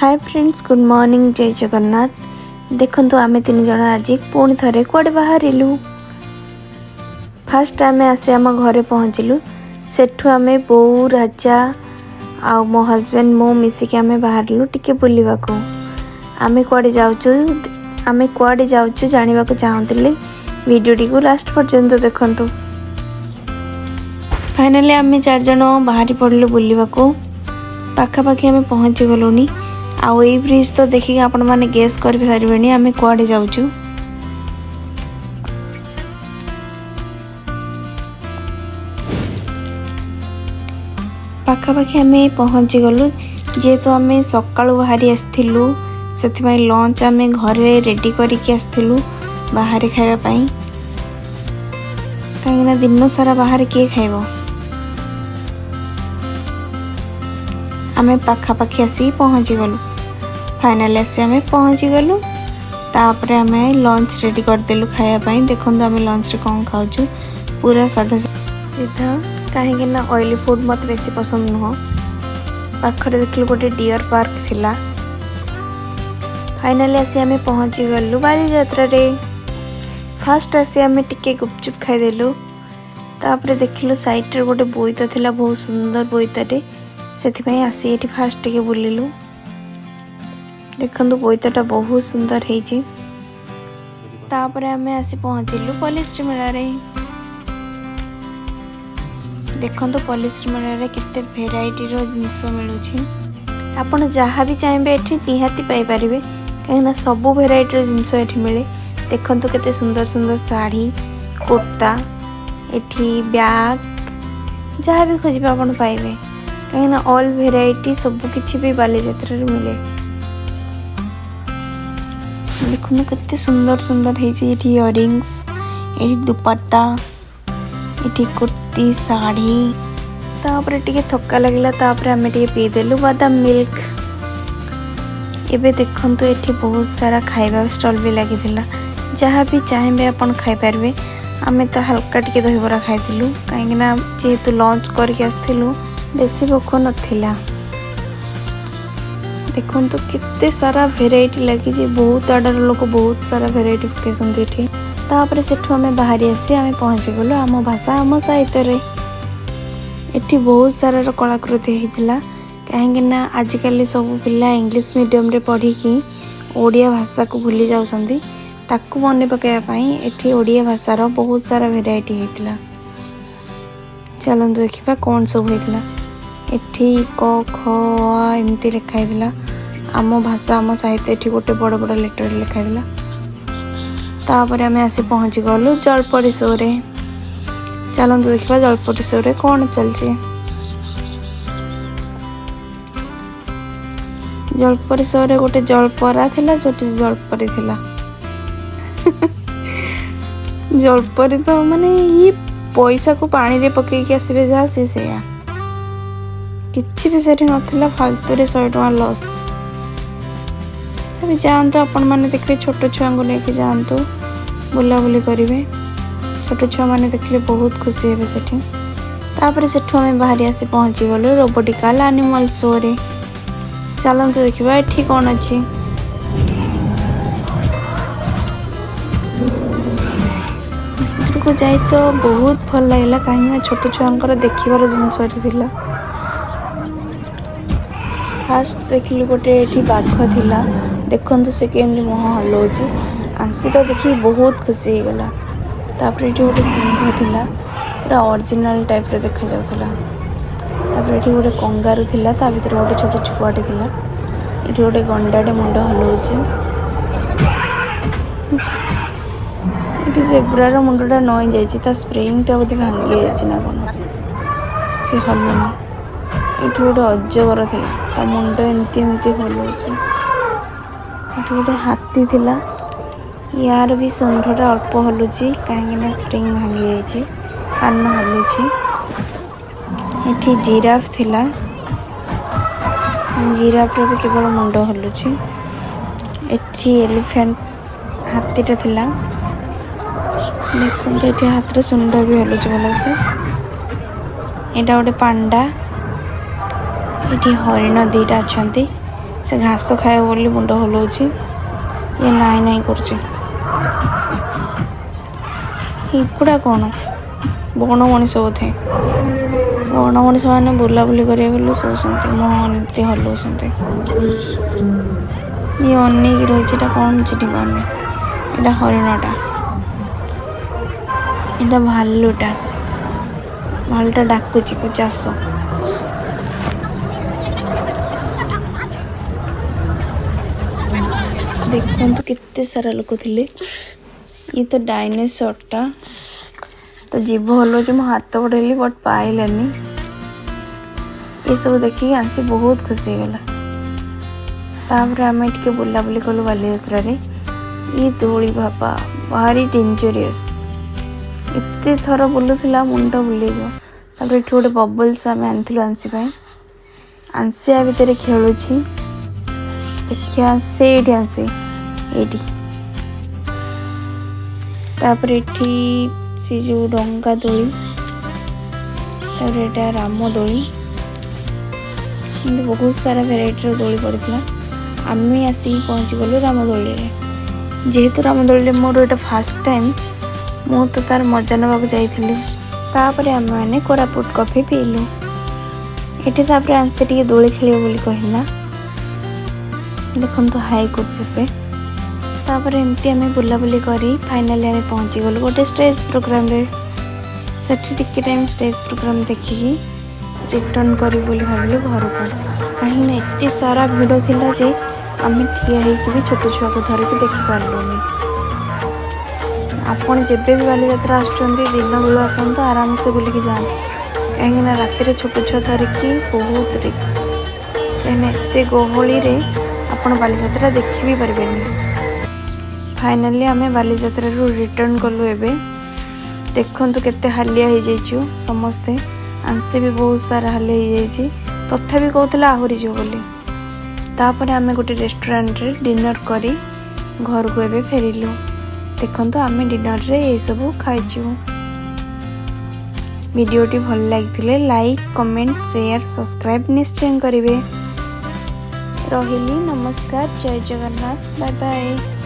Hi friends, good morning, जय जगन्नाथ। देखो आम तीन जन आज पुणी थे कड़े बाहर फास्ट आम आसे आम घरे पहुँचलु। सेठू आम बो राजा आ मो हजबैंड मो मिसिक आम बाहरलु टिके बुलवा को। आम कड़े जाऊँ जानवा चाहूँगी वीडियोटी को लास्ट पर्यंत देखंतु। फाइनली आम चार जन बाहरी पड़लु बुलवा को। पाखापाखि आम पहुँची गलुनी। आउ ये ब्रिज तो देखिए आपण मैंने गेस कर पारे आम कड़े जाऊँ। पाखापाखि आम पहुँची गलु। जेहेतु आम सका बाहरी आसलु से लंच आम घरे रेडी करके आसलु बाहर खावाई। कहीं दिन सारा बाहर किए खाइब। आम पाखापाखि आसी पहुँची गलु। फाइनल आसी आम पहुँची गलु। तापर आम लंच रेडी करदेलु खायापाई। देखो आम लंच रे कौन खाऊँ, पूरा साधा सीधा, कहीं ऑयली फूड मत बेसी पसंद नुह। पाखरे देखिलु गोटे डियर पार्क थिला। फाइनली आसी आम पहुँची गलु बालीजात्रा रे। फास्ट आसी आम टिके गुपचुप खाईदेलु। तापर देखिलु साइड रे गोटे बोईता थिला, बहुत सुंदर बोईताटे। से आसी ये फास्ट टिके बुलिलु। देखो बोईताटा बहुत सुंदर है। तापर आम आसी पहुँचलु पॉलिश्री मेला रे। देखो पॉलिश्री मेला रे केते भेराइटी रो जिनस मिलुछि। आपण जहाँ भी चाहिए एठी निहाती पाई परिबे, कहीं सबू भेराइटी रो जिनस एठी मिले। देखो केते सुंदर सुंदर साड़ी, कुर्ता, एठी बैग, जहाँ भी खोजबे आपण पाइबे। कहीं ऑल भेराइटी सब किछि भी बालीजात्रा रे मिले। देखो केते सुंदर सुंदर है। इयरिंग्स, ये दुपट्टा, ये कुर्ती, साड़ी। तापर टिके थका लगला। तापर आम टिके पीदेलु बादाम मिल्क। एबे देखंतु एठी बहुत सारा खाइबा स्टॉल भी लगी थिला। जहाँ भी चाहिए आपन खाई पारबे। आमे तो हल्का टिके दहीबरा खाइथिलु, कहीं जेहेतु लंच करके आसथिलु बेसी भोक नथिला। देखो केते सारा भेराइटी लगी। बहुत आडर लोक बहुत सारा भेराइटी पकेसन एठी। तापर सेठू आम बाहरी आसी आम पहुँची गलु आम भाषा आम साहित्य रे। एठी बहुत सारा कलाकृति होइतिला। कहीं आजिकल सब पिला इंग्लिश मीडियम रे पढ़ी कि ओडिया भाषा को भूली जाउसंदी। ताकू मन पकाइबाई एठी ओडिया भाषार बहुत सारा भेराइटी होइतिला। चलंतु देखिबा कौन सब होइतिला। एठी क ख एमती लिखा होइतिला। आम भाषा आम साहित्य एठी गोटे बड़ बड़ लेटर लिखा होइतिला। तापर आम आसी पहुँची गलु जलपरी शो रे। चलंतु देखिबा जलपरी शो रे कौन चलछि। जलपरी शो रे गोटे जलपरा थिला, जोटी जलपरी थिला। जलपरी तो माने ये पैसा को पानी रे पकेकी आसबे जहाँ से किछि भी सेठी नथिला। फालतू रे 100 टका लॉस। तबे जानतो आपण माने देखबे छोट छुआ को लेके जानतो बुलाबुली करिवे। छोट छुआ माने देखले बहुत खुशी हेबे सेठी। तापर सेठू आम बाहरी आसी पहुँची गलु रोबोटिकल एनिमल शो रे। चलंतु देखिबा एठी कोन अछि। को जाई तो बहुत भल लगला, कहीं छोट छुआंकर देखिबार जिनस थिला। फास्ट देखिलु गोटे एठी बाघ थिला। देखंतु से केंदी मुह हलौची। आंसी तो देखि बहुत खुशी हो गला। तापर एठी गोटे सिंह थिला, पूरा ओरिजिनल टाइप रे देखा जाउथला। तापर एठी गोटे कंगारू थिला, ता भीतर गोटे छोट छुआटे थिला। एठी गोटे गंडाटे मुंड हलौची। ये जेब्रार मुंडा नई जा स्प्रिंगटा बोधे भांगी जाना कौन से हलुनी। ये गोटे अजगर थिला, ता मुंड एमती एमती हलुची। ये गोटे हाथी थिला, यार भी सुंढटा अल्प हलुची, कहीं स्प्रिंग भांगी जाइए, कान हलुची। ये जिराफ थिला, जिराफ्र भी केवल मुंड हलुची। ये एलिफेंट हाथीटा थिला। देखो ये हाथ रे सुंड भी हलुच भल से। यहाँ गोटे पांडा, ये हरिण 2टा अच्छा। से घास खाए बोली मुंड हलाउछि ये नाई नाई करछि एगुड़ा कौन बण मनीष बोधे बण मनीष मैंने बुलाबुली करें कहते मुझे हलाउंट ये अनेक रही कौन चिन्ह पारे यहाँ हरिणटा यहाँ भालुटा भालुटा डाकुची को चाष देखो केते सारा लोक थे ये तो डायनासोरटा तो जीभ हल मो हाथ बढ़ेली बट पाइलानी ये सब देखिए आंसी बहुत खुशी गला तापर आम टे बुलाबुली कलु बालीजात्रा ये दोली बाबा भारी डेंजरियस एते थर बुलूला मुंड बुलेब तापर ये गोटे बबल्स आम आनी आंसी आंसी आ भितर खेलुची देखिए से आंसी ये तापर एठी सी जो डंगा दोली तापर एटा राम दोली बहुत सारा भेराइटर दोली पड़ता आम आसिक पहुँची गलु रामदोली जेहेतु रामदोली मोर एटा फास्ट टाइम मु तो तार मजा नवाक जाइली तापर आम मैंने कोरापुट कॉफी पीलु ये तापर आंसी टे दोली खेल बोली कहना देखो तो हाई कर से तापर एमती आम बुलाबुली करी फाइनाली आम पहुँची गलु गोटे स्टेज प्रोग्राम रे सेठी टिके टाइम स्टेज प्रोग्राम देखिकी रिटर्न करी बोली भाविलु घर को कहीं एते सारा भिड़ थिला जे आम ठिया होगी भी छोट छुआ को धरिकी देखी पार्लुनी आपन जेबे भी बालीजात्रा आसुचंदी दिन बेलू आसतु आराम से बुलिकी जाते कहीं राति छोट छुआ धरिकी बहुत रिक्स कहीं एते गहली रे आपन बालीजात्रा देखि भी पारबेनी फाइनाली आम बालीजात्रा रिटर्न कलु एबे देखंतु केते हालिया हो जाइछु समस्ते आंसी भी बहुत सारा हालिया हो जाइछि तथापि कहूला आहुरी जो बोली तापर आम गोटे रेस्टोरेंट रे डिनर करी घर को एबे फेरिलु देखंतु आम डिनर रे ये सब खाइछु वीडियोटी भल लागिथिले लाइक कमेंट शेयर सब्सक्राइब निश्चय करिवे रहिली नमस्कार जय जगन्नाथ बाय बाय।